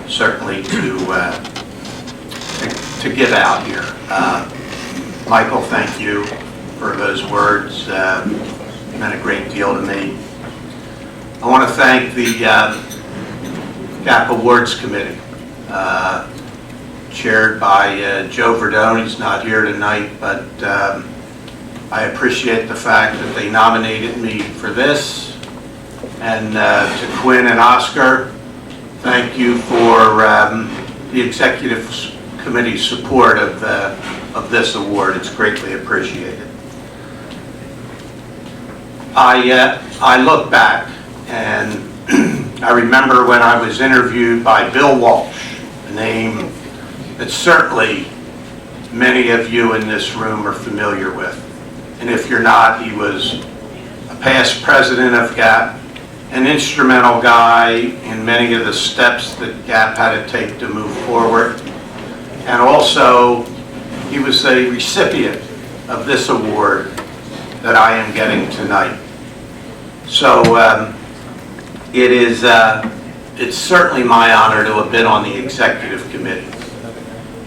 certainly to give out here. Michael, thank you for those words. Meant a great deal to me. I want to thank the GAP Awards Committee, chaired by Joe Verdone. He's not here tonight, but I appreciate the fact that they nominated me for this. And to Quinn and Oscar, thank you for the Executive Committee's support of this award. It's greatly appreciated. I look back and I remember when I was interviewed by Bill Walsh, a name that certainly many of you in this room are familiar with. And if you're not, he was a past president of GAP, an instrumental guy in many of the steps that GAP had to take to move forward. And also, he was a recipient of this award that I am getting tonight. So it's certainly my honor to have been on the executive committee,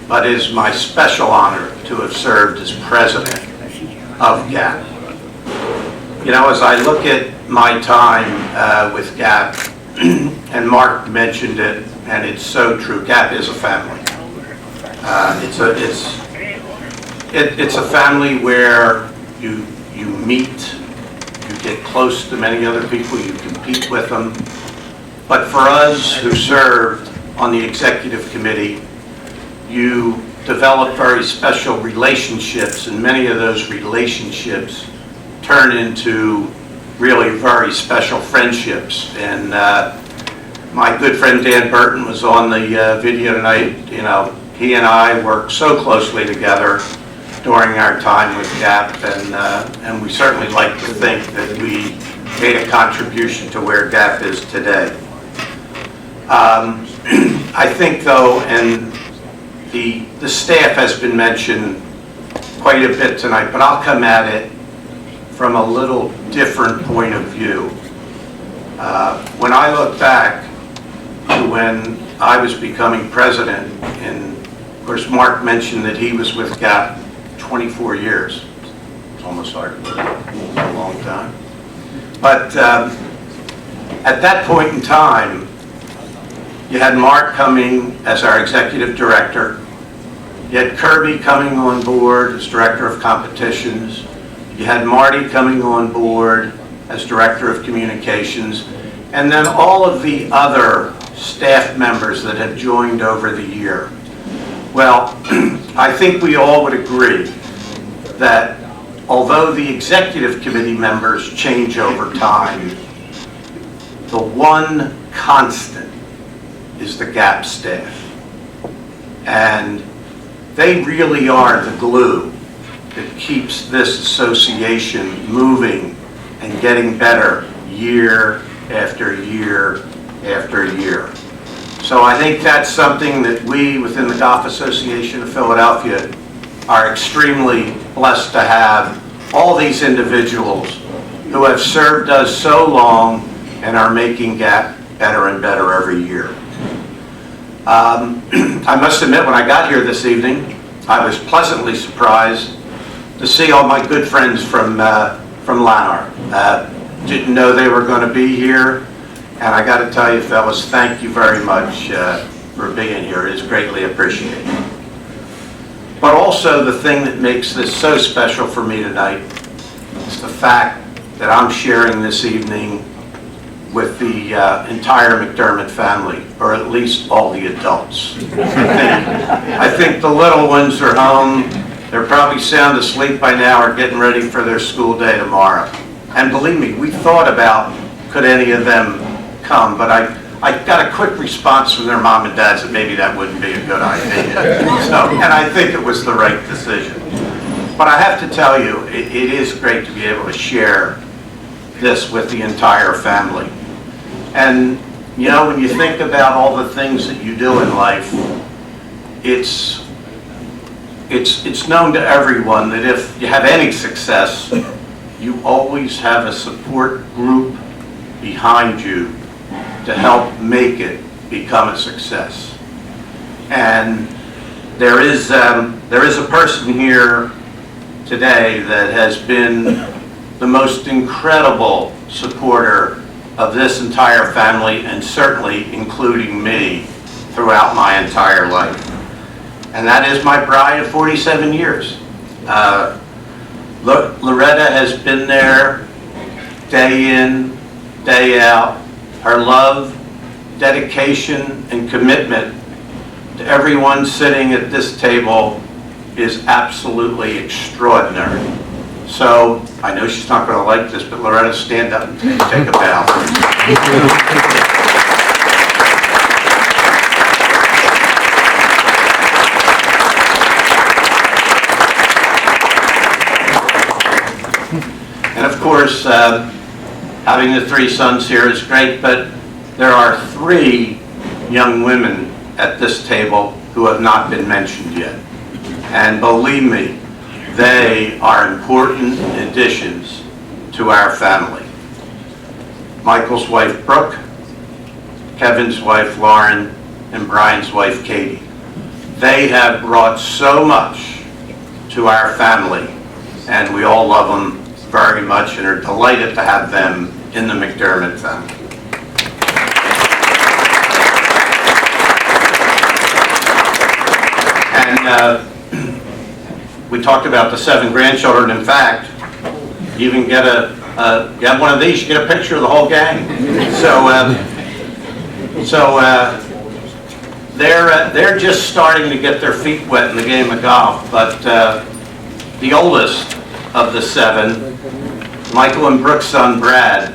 but it is my special honor to have served as president of GAP. You know, as I look at my time with GAP, and Mark mentioned it, and it's so true, GAP is a family. It's a family where you meet, you get close to many other people, you compete with them. But for us who served on the executive committee, you develop very special relationships, and many of those relationships turn into really very special friendships. And my good friend Dan Burton was on the video tonight. You know, he and I worked so closely together during our time with GAP, and we certainly like to think that we made a contribution to where GAP is today. I think though, and the staff has been mentioned quite a bit tonight, but I'll come at it from a little different point of view. When I look back to when I was becoming president, and of course Mark mentioned that he was with GAP 24 years. It's almost hard to believe. It's a long time. But at that point in time, you had Mark coming as our executive director. You had Kirby coming on board as director of competitions. You had Marty coming on board as director of communications. And then all of the other staff members that have joined over the year. Well, I think we all would agree that although the executive committee members change over time, the one constant is the GAP staff. And they really are the glue that keeps this association moving and getting better year after year after year. So I think that's something that we within the Golf Association of Philadelphia are extremely blessed to have all these individuals who have served us so long and are making GAP better and better every year. I must admit, when I got here this evening, I was pleasantly surprised to see all my good friends from Llanerch. Didn't know they were going to be here, and I got to tell you, fellas, thank you very much for being here. It is greatly appreciated. But also the thing that makes this so special for me tonight is the fact that I'm sharing this evening with the entire McDermott family, or at least all the adults. I think the little ones are home. They're probably sound asleep by now or getting ready for their school day tomorrow. And believe me, we thought about could any of them come, but I got a quick response from their mom and dads that maybe that wouldn't be a good idea. So, and I think it was the right decision. But I have to tell you, it is great to be able to share this with the entire family. And you know, when you think about all the things that you do in life, it's known to everyone that if you have any success, you always have a support group behind you to help make it become a success. And there is a person here today that has been the most incredible supporter of this entire family, and certainly including me throughout my entire life. And that is my bride of 47 years. Loretta has been there day in, day out. Her love, dedication, and commitment to everyone sitting at this table is absolutely extraordinary. So, I know she's not going to like this, but Loretta, stand up and take a bow. And of course, having the three sons here is great, but there are three young women at this table who have not been mentioned yet. And believe me, they are important additions to our family. Michael's wife, Brooke, Kevin's wife, Lauren, and Brian's wife, Katie. They have brought so much to our family, and we all love them very much and are delighted to have them in the McDermott family. And we talked about the 7 grandchildren. In fact, you even get get one of these, you get a picture of the whole gang. They're just starting to get their feet wet in the game of golf. But the oldest of the 7, Michael and Brooke's son Brad,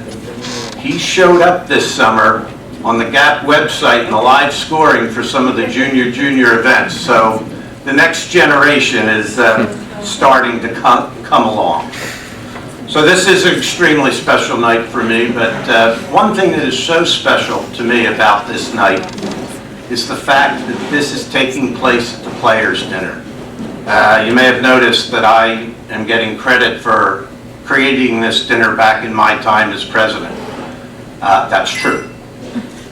he showed up this summer on the GAP website in the live scoring for some of the junior events. So the next generation is starting to come along. So this is an extremely special night for me, but one thing that is so special to me about this night is the fact that this is taking place at the Players' Dinner. You may have noticed that I am getting credit for creating this dinner back in my time as president. That's true.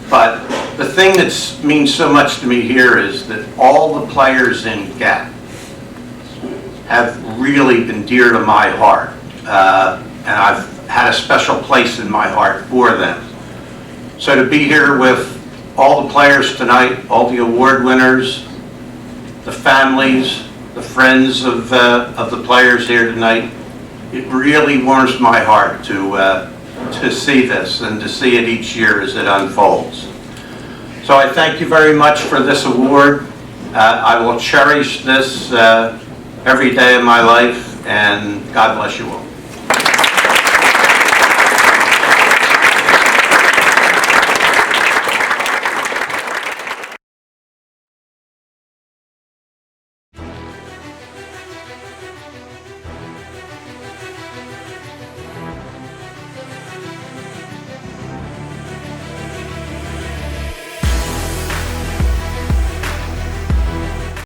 But the thing that means so much to me here is that all the players in GAP have really been dear to my heart. And I've had a special place in my heart for them. So to be here with all the players tonight, all the award winners, the families, the friends of the players here tonight, it really warms my heart to see this and to see it each year as it unfolds. So I thank you very much for this award. I will cherish this every day of my life, and God bless you all.